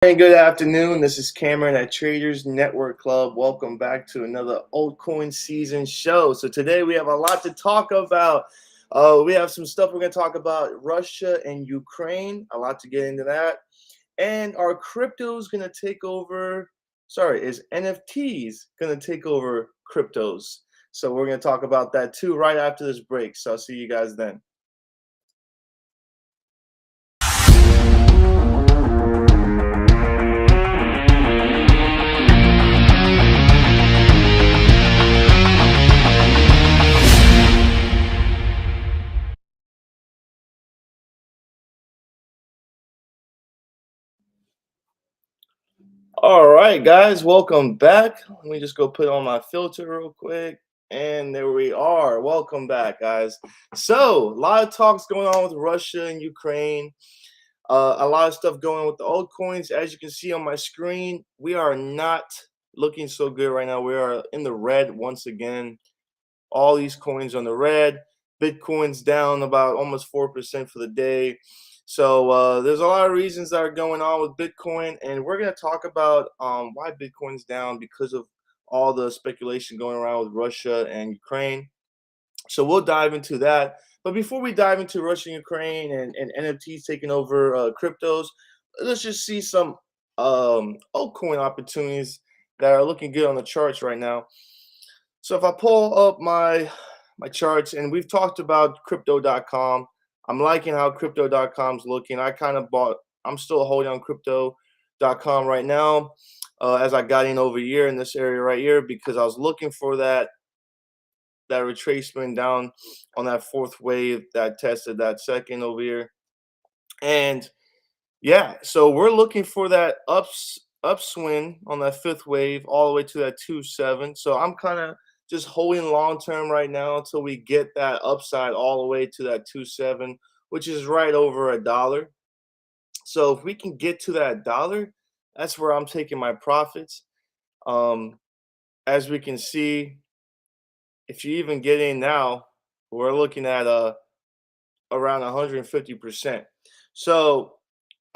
And good afternoon. This is Cameron at Traders Network Club. Welcome back to another altcoin season show. So today we have a lot to talk about. We have some stuff we're going to talk about Russia and Ukraine. A lot to get into that. And are cryptos going to take over? Sorry, is NFTs going to take over cryptos? So we're going to talk about that too right after this break. So I'll see you guys then. All right, guys, welcome back. Let me just go put on my filter real quick. And there we are. Welcome back, guys. So, a lot of talks going on with Russia and Ukraine. A lot of stuff going on with the altcoins. As you can see on my screen, we are not looking so good right now. We are in the red once again. All these coins on the red. Bitcoin's down about almost 4% for the day. So there's a lot of reasons that are going on with Bitcoin, and we're going to talk about why Bitcoin's down because of all the speculation going around with Russia and Ukraine. So we'll dive into that. But before we dive into Russia and Ukraine and NFTs taking over cryptos, let's just see some altcoin opportunities that are looking good on the charts right now. So if I pull up my charts, and we've talked about crypto.com. I'm liking how crypto.com's looking. I'm still holding on crypto.com right now as I got in over here in this area right here because I was looking for that retracement down on that fourth wave that tested that second over here. And yeah, so we're looking for that upswing on that fifth wave all the way to that 2.7. So I'm kind of just holding long term right now until we get that upside all the way to that 2.7, which is right over $1. So if we can get to that dollar, that's where I'm taking my profits. As we can see, if you even get in now, we're looking at around 150%. So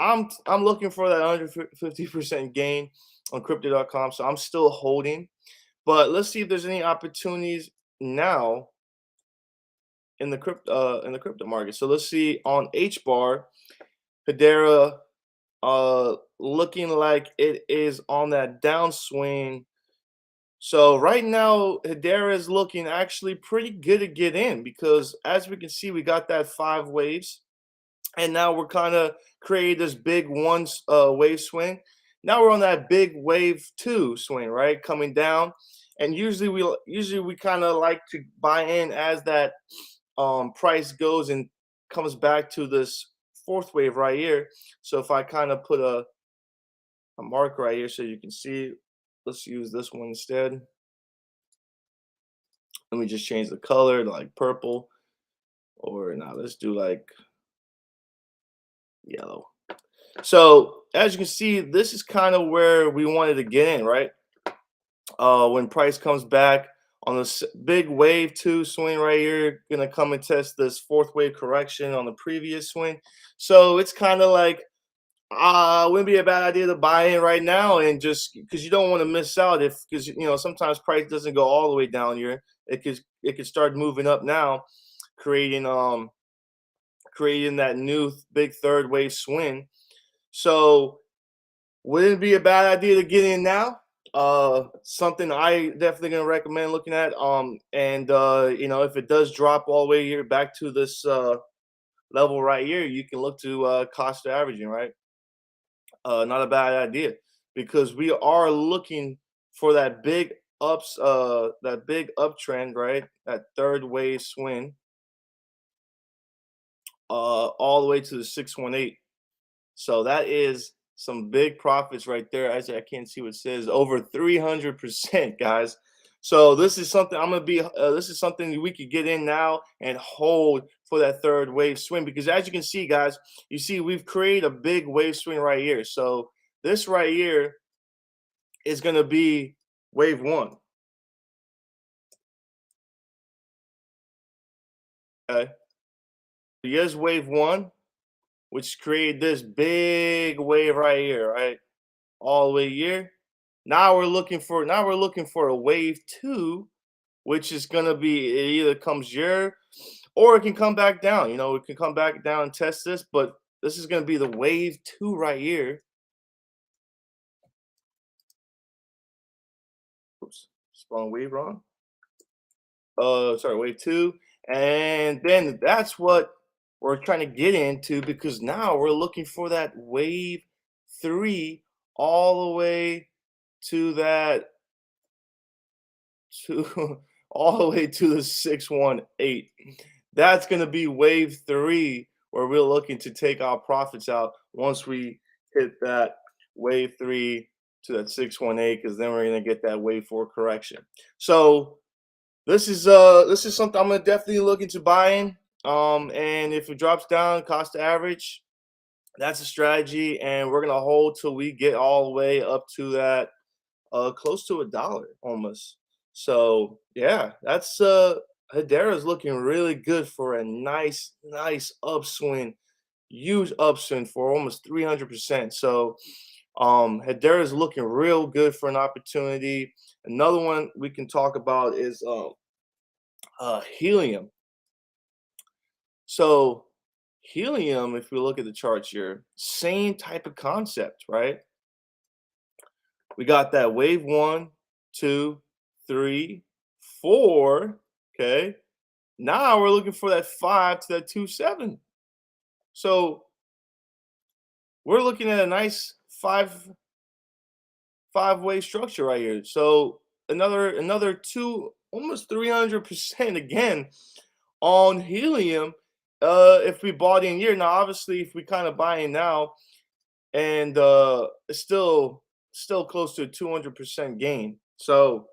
I'm looking for that 150% gain on crypto.com. So I'm still holding. But let's see if there's any opportunities now in the crypto market. So let's see on H bar, Hedera looking like it is on that downswing. So right now, Hedera is looking actually pretty good to get in because as we can see, we got that 5 waves. And now we're kind of creating this big wave swing. Now we're on that big wave 2 swing, right? Coming down. And usually we kind of like to buy in as that price goes and comes back to this fourth wave right here. So if I kind of put a mark right here so you can see, let's use this one instead. Let me just change the color to like purple, or now let's do like yellow. So as you can see, this is kind of where we wanted to get in, right? When price comes back on this big wave 2 swing right here, gonna come and test this fourth wave correction on the previous swing. So it's kind of like wouldn't be a bad idea to buy in right now, and just because you don't want to miss out, because sometimes price doesn't go all the way down here. It could start moving up now, creating that new big third wave swing. So wouldn't it be a bad idea to get in now? Something I definitely gonna recommend looking at. And if it does drop all the way here back to this level right here, you can look to cost averaging, right? Not a bad idea because we are looking for that big uptrend, right? That third wave swing, all the way to the 618. So that is some big profits right there. Actually, I can't see what it says. Over 300%, guys. So this is something this is something we could get in now and hold for that third wave swing, because as you can see, guys, you see we've created a big wave swing right here. So this right here is going to be wave 1. Okay. Here's wave 1, which created this big wave right here, right? all the way here. Now we're looking for a wave two, which is gonna be, it either comes here or it can come back down. It can come back down and test this, but this is gonna be the wave two right here. Oops, spawn wave wrong. Sorry, wave two. And then that's what we're trying to get into, because now we're looking for that wave three all the way to that to all the way to the 618. That's going to be wave three, where we're looking to take our profits out once we hit that wave three to that 618, because then we're going to get that wave four correction. So this is something I'm gonna definitely look into buying. And if it drops down cost to average, that's a strategy, and we're gonna hold till we get all the way up to that close to $1 almost. So yeah, that's Hedera is looking really good for a nice upswing, huge upswing for almost 300%. So Hedera is looking real good for an opportunity. Another one we can talk about is helium. So helium, if we look at the charts here, same type of concept, right? We got that wave one, two, three, four. Okay. Now we're looking for that 5 to that 2.7. So we're looking at a nice five-way structure right here. So another two, almost 300% again on helium. If we bought in here, now obviously if we kind of buy in now, and it's still close to a 200% gain. So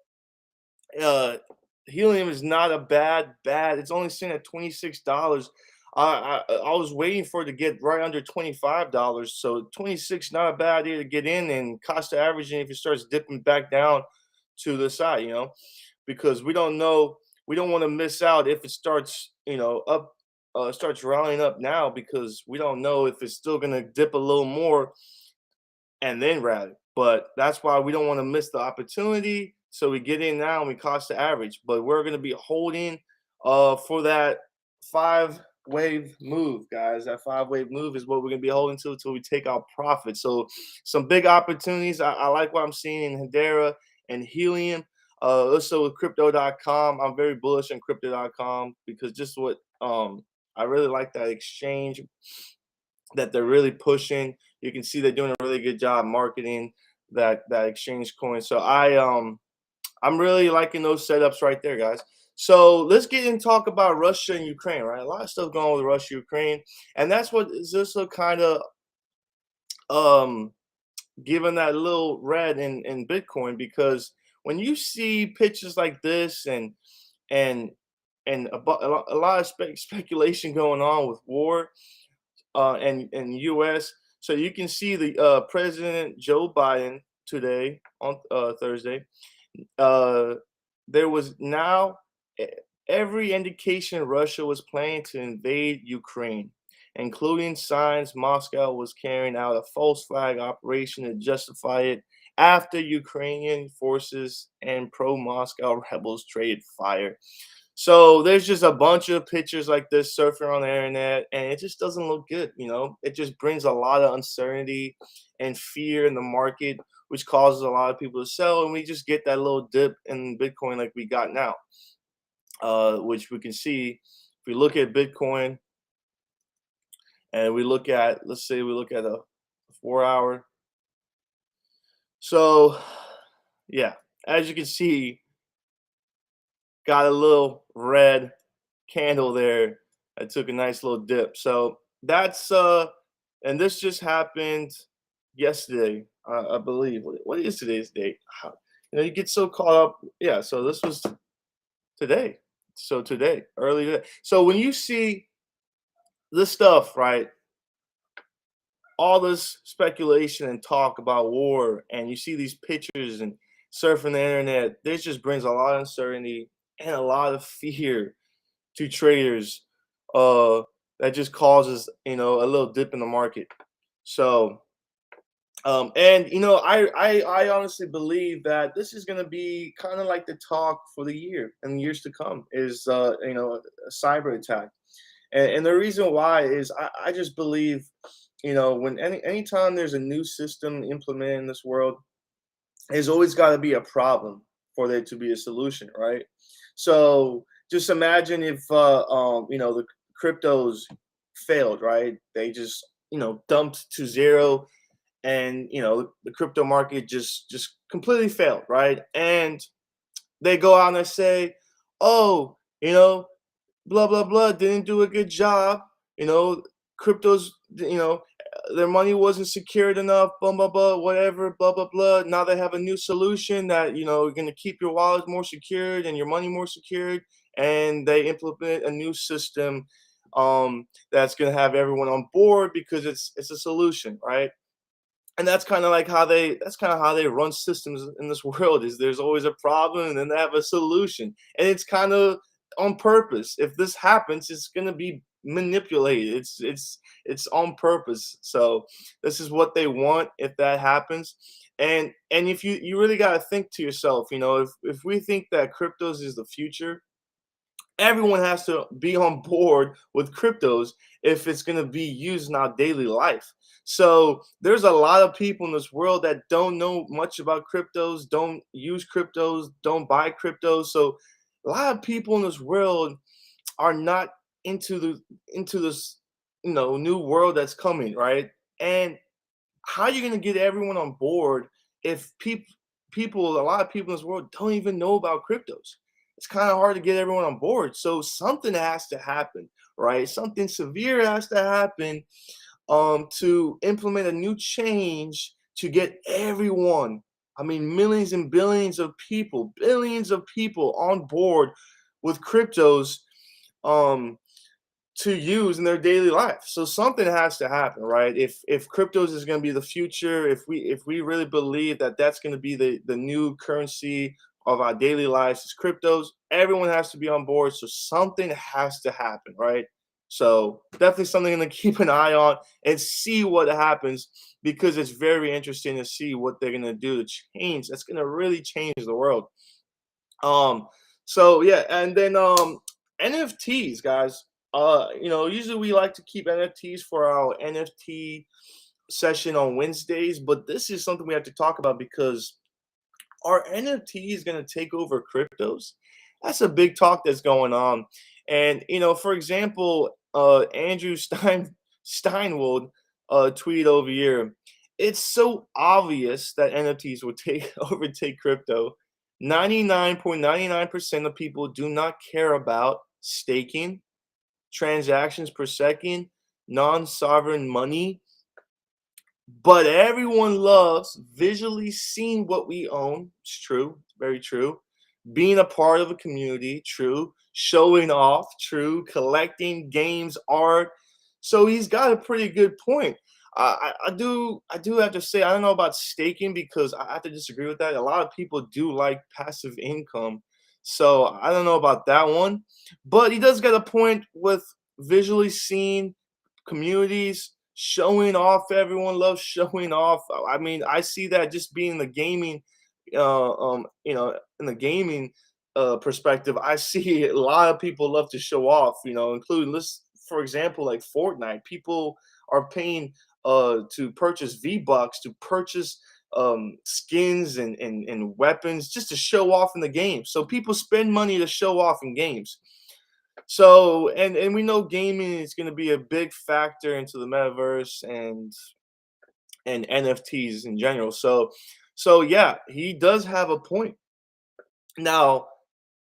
uh helium is not a bad. It's only sitting at $26. I was waiting for it to get right under $25. So 26, not a bad idea to get in, and cost of averaging if it starts dipping back down to the side, because we don't know, we don't want to miss out if it starts, up, starts rallying up now, because we don't know if it's still going to dip a little more and then rally. But that's why we don't want to miss the opportunity. So we get in now and we cost the average. But we're going to be holding for that five-wave move, guys. That five-wave move is what we're going to be holding to until we take our profit. So some big opportunities. I like what I'm seeing in Hedera and helium. Also with crypto.com, I'm very bullish on crypto.com, because just what I really like that exchange that they're really pushing. You can see they're doing a really good job marketing that exchange coin. So I'm really liking those setups right there, guys. So let's get and talk about Russia and Ukraine, right? A lot of stuff going on with Russia, Ukraine, and that's what is also kind of um giving that little red in Bitcoin, because when you see pictures like this and a lot of speculation going on with war and U.S. So you can see the President Joe Biden today on Thursday. Uh, there was now every indication Russia was planning to invade Ukraine, including signs Moscow was carrying out a false flag operation to justify it after Ukrainian forces and pro-Moscow rebels traded fire. So there's just a bunch of pictures like this surfing on the internet, and it just doesn't look good. It just brings a lot of uncertainty and fear in the market, which causes a lot of people to sell, and we just get that little dip in Bitcoin like we got now, which we can see if we look at Bitcoin and we look at, let's say we look at a 4 hour. So yeah, as you can see, got a little red candle there. I took a nice little dip. So that's and this just happened yesterday, I believe. What is today's date? You get so caught up. Yeah, so this was today. So today, early today. So when you see this stuff, right? All this speculation and talk about war, and you see these pictures and surfing the internet, this just brings a lot of uncertainty and a lot of fear to traders, uh that just causes a little dip in the market. So And you know, I honestly believe that this is going to be kind of like the talk for the year and years to come is you know, a cyber attack. And the reason why is I just believe, you know, when anytime there's a new system implemented in this world, there's always got to be a problem for there to be a solution, right? So just imagine if you know, the cryptos failed, right? They just, you know, dumped to zero, and you know, the crypto market just completely failed, right? And they go out and they say, oh, you know, blah blah blah didn't do a good job, you know, cryptos, you know, their money wasn't secured enough, blah blah blah, whatever, blah blah blah. Now they have a new solution that, you know, going to keep your wallet more secured and your money more secured, and they implement a new system that's going to have everyone on board because it's a solution, right? And that's kind of like how they run systems in this world, is there's always a problem and then they have a solution, and it's kind of on purpose. If this happens, it's going to be manipulated. It's on purpose. So this is what they want if that happens. And if you really got to think to yourself, you know, if we think that cryptos is the future, everyone has to be on board with cryptos if it's going to be used in our daily life. So there's a lot of people in this world that don't know much about cryptos, don't use cryptos, don't buy cryptos. So a lot of people in this world are not into this, you know, new world that's coming, right? And how are you going to get everyone on board if a lot of people in this world don't even know about cryptos? It's kind of hard to get everyone on board. So something has to happen, right? Something severe has to happen to implement a new change to get everyone, I mean, millions and billions of people on board with cryptos. Um, to use in their daily life. So something has to happen, right? If cryptos is going to be the future, if we really believe that that's going to be the new currency of our daily lives is cryptos, everyone has to be on board. So something has to happen, right? So definitely something to keep an eye on and see what happens, because it's very interesting to see what they're going to do to change. That's going to really change the world. Um, so yeah, and then NFTs, guys. You know, usually we like to keep NFTs for our NFT session on Wednesdays, but this is something we have to talk about because are NFTs going to take over cryptos? That's a big talk that's going on. And you know, for example, Andrew Steinwold tweet over here. It's so obvious that NFTs will take overtake crypto. 99.99% of people do not care about staking, transactions per second, non-sovereign money, but everyone loves visually seeing what we own. It's true, it's very true. Being a part of a community, true. Showing off, true. Collecting games, art. So he's got a pretty good point. I do have to say, I don't know about staking because I have to disagree with that. A lot of people do like passive income, so I don't know about that one. But he does get a point with visually seeing communities showing off. Everyone loves showing off. I mean, I see that just being the gaming, you know, in the gaming perspective. I see a lot of people love to show off, you know, including this, for example, like Fortnite. People are paying to purchase V-Bucks, to purchase skins and weapons just to show off in the game. So people spend money to show off in games. So and we know gaming is going to be a big factor into the metaverse and NFTs in general. So yeah, he does have a point. Now,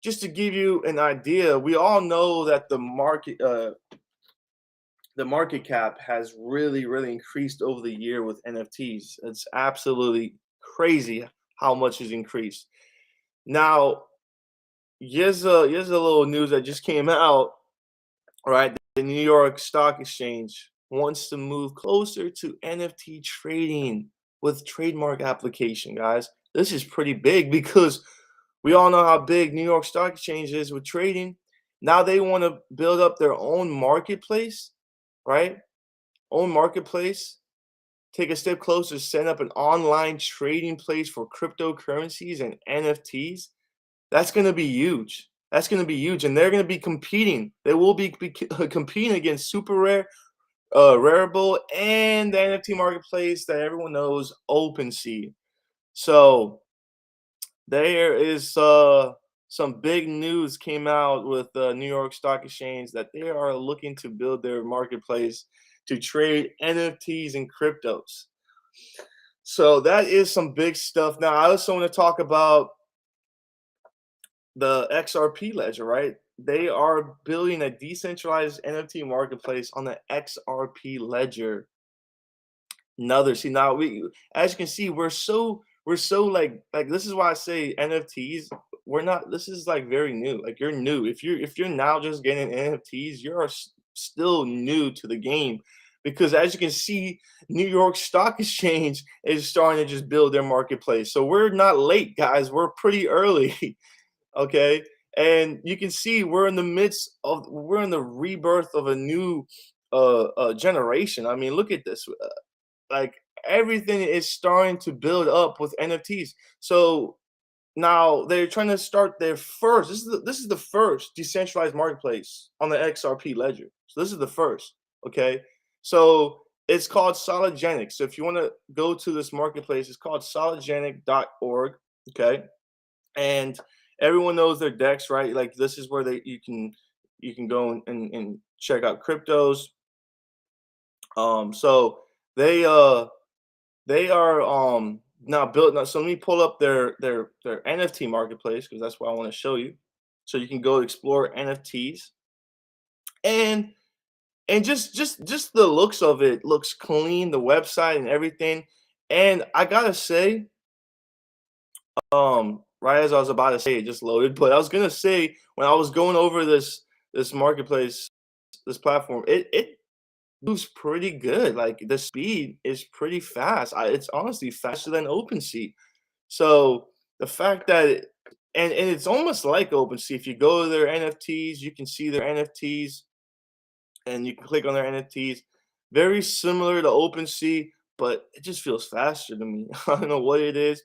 just to give you an idea, we all know that the market cap has really increased over the year with NFTs. It's absolutely crazy how much has increased. Now, here's a little news that just came out. Right, the New York Stock Exchange wants to move closer to NFT trading with trademark application, guys. This is pretty big because we all know how big New York Stock Exchange is with trading. Now they want to build up their own marketplace, right? Own marketplace take a step closer, set up an online trading place for cryptocurrencies and NFTs. That's going to be huge. That's going to be huge, and they're going to be competing. They will be competing against Super Rare, Rarible, and the NFT Marketplace that everyone knows, OpenSea. So there is some big news came out with the New York Stock Exchange that they are looking to build their marketplace to trade NFTs and cryptos. So that is some big stuff. Now, I also want to talk about the XRP ledger, right? They are building a decentralized NFT marketplace on the XRP ledger. Another, see, now we, as you can see, we're so like this is why I say NFTs. We're not. This is like very new. Like you're new. If you're now just getting NFTs, you're still new to the game, because as you can see, New York Stock Exchange is starting to just build their marketplace. So we're not late, guys. We're pretty early. Okay, and you can see we're in the rebirth of a new generation. I mean, look at this. Like everything is starting to build up with NFTs. So now they're trying to start their first. This is the first decentralized marketplace on the XRP ledger. So this is the first. Okay, so it's called SolidGenix. So if you want to go to this marketplace, it's called solidgenic.org. Okay, and everyone knows their decks, right? Like this is where you can go and check out cryptos. So they uh they are now built now. So let me pull up their NFT marketplace, because that's what I want to show you. So you can go explore NFTs, and just the looks of it looks clean, the website and everything. And I gotta say, right as I was about to say, it just loaded. But I was gonna say, when I was going over this marketplace, this platform, it moves pretty good. Like the speed is pretty fast. It's honestly faster than OpenSea. So the fact that and it's almost like OpenSea. If you go to their NFTs, you can see their NFTs, and you can click on their NFTs. Very similar to OpenSea, but it just feels faster to me. I don't know what it is,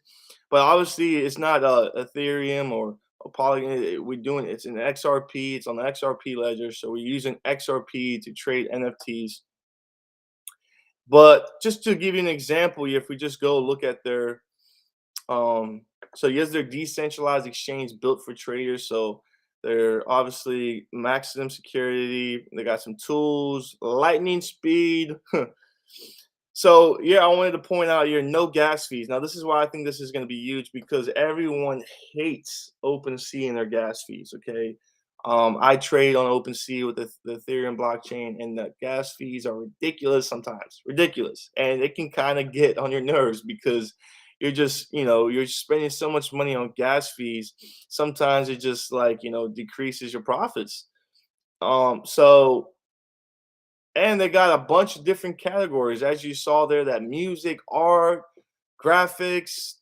but obviously it's not Ethereum or a Polygon. We're doing it's an XRP. It's on the XRP ledger, so we're using XRP to trade NFTs. But just to give you an example, if we just go look at their so yes, they're decentralized exchange built for traders. So they're obviously maximum security. They got some tools, lightning speed. So yeah, I wanted to point out here, no gas fees. Now this is why I think this is going to be huge, because everyone hates OpenSea and their gas fees. Okay, I trade on OpenSea with the Ethereum blockchain, and the gas fees are ridiculous sometimes, ridiculous, and it can kind of get on your nerves, because you're spending so much money on gas fees. Sometimes it just like decreases your profits. So and they got a bunch of different categories, as you saw there, that music, art, graphics.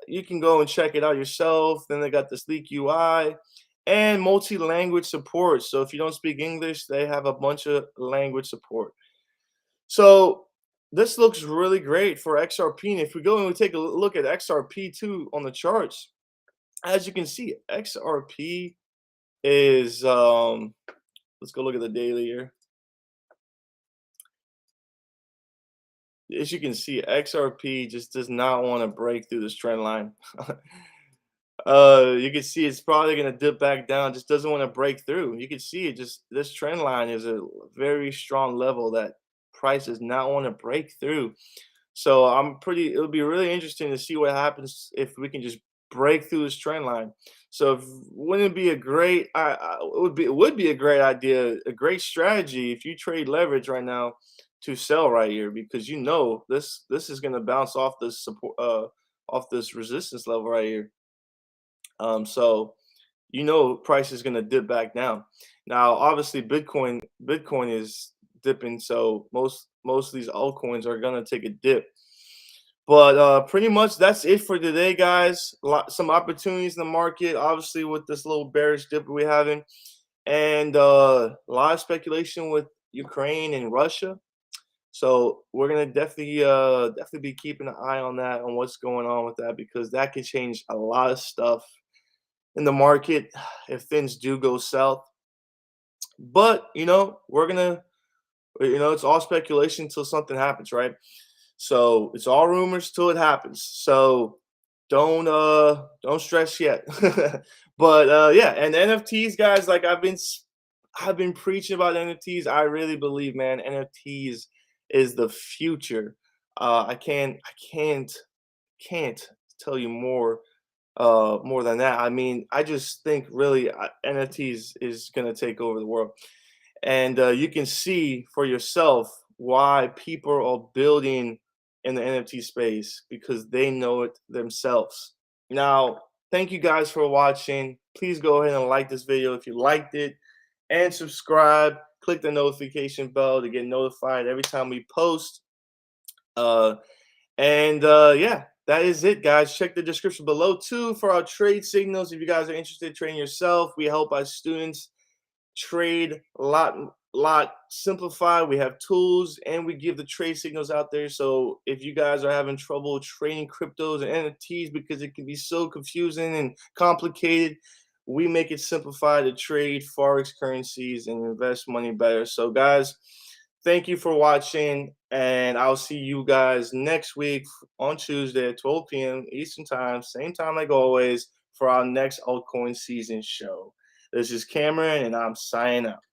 You can go and check it out yourself. Then they got the sleek UI and multi-language support. So if you don't speak English, they have a bunch of language support. So this looks really great for XRP. And if we go and we take a look at XRP too on the charts, as you can see, XRP is let's go look at the daily here. As you can see, XRP just does not want to break through this trend line. You can see it's probably going to dip back down, just doesn't want to break through. You can see it just, this trend line is a very strong level that price does not want to break through. So it'll be really interesting to see what happens if we can just break through this trend line. So wouldn't it be a great, it would be a great idea, a great strategy if you trade leverage right now to sell right here, because this is going to bounce off this support, off this resistance level right here. So price is going to dip back down. Now obviously Bitcoin is dipping, so most of these altcoins are going to take a dip. But pretty much that's it for today, guys. Some opportunities in the market, obviously, with this little bearish dip we're having, and a lot of speculation with Ukraine and Russia. So we're gonna definitely be keeping an eye on that, on what's going on with that, because that could change a lot of stuff in the market if things do go south. But we're gonna, it's all speculation until something happens, right? So it's all rumors till it happens. So don't stress yet. But yeah, and NFTs, guys, like I've been preaching about NFTs. I really believe, man, NFTs is the future. I can't tell you more than that. I mean, I just think really NFTs is going to take over the world. And you can see for yourself why people are building in the NFT space, because they know it themselves. Now, thank you guys for watching. Please go ahead and like this video if you liked it, and subscribe. Click the notification bell to get notified every time we post. Uh, and yeah, that is it, guys. Check the description below too for our trade signals. If you guys are interested in trading yourself, we help our students trade a lot simplified. We have tools, and we give the trade signals out there. So if you guys are having trouble trading cryptos and NFTs because it can be so confusing and complicated, we make it simplified to trade Forex currencies and invest money better. So guys, thank you for watching, and I'll see you guys next week on Tuesday at 12 p.m. Eastern Time, same time like always, for our next altcoin season show. This is Cameron, and I'm signing out.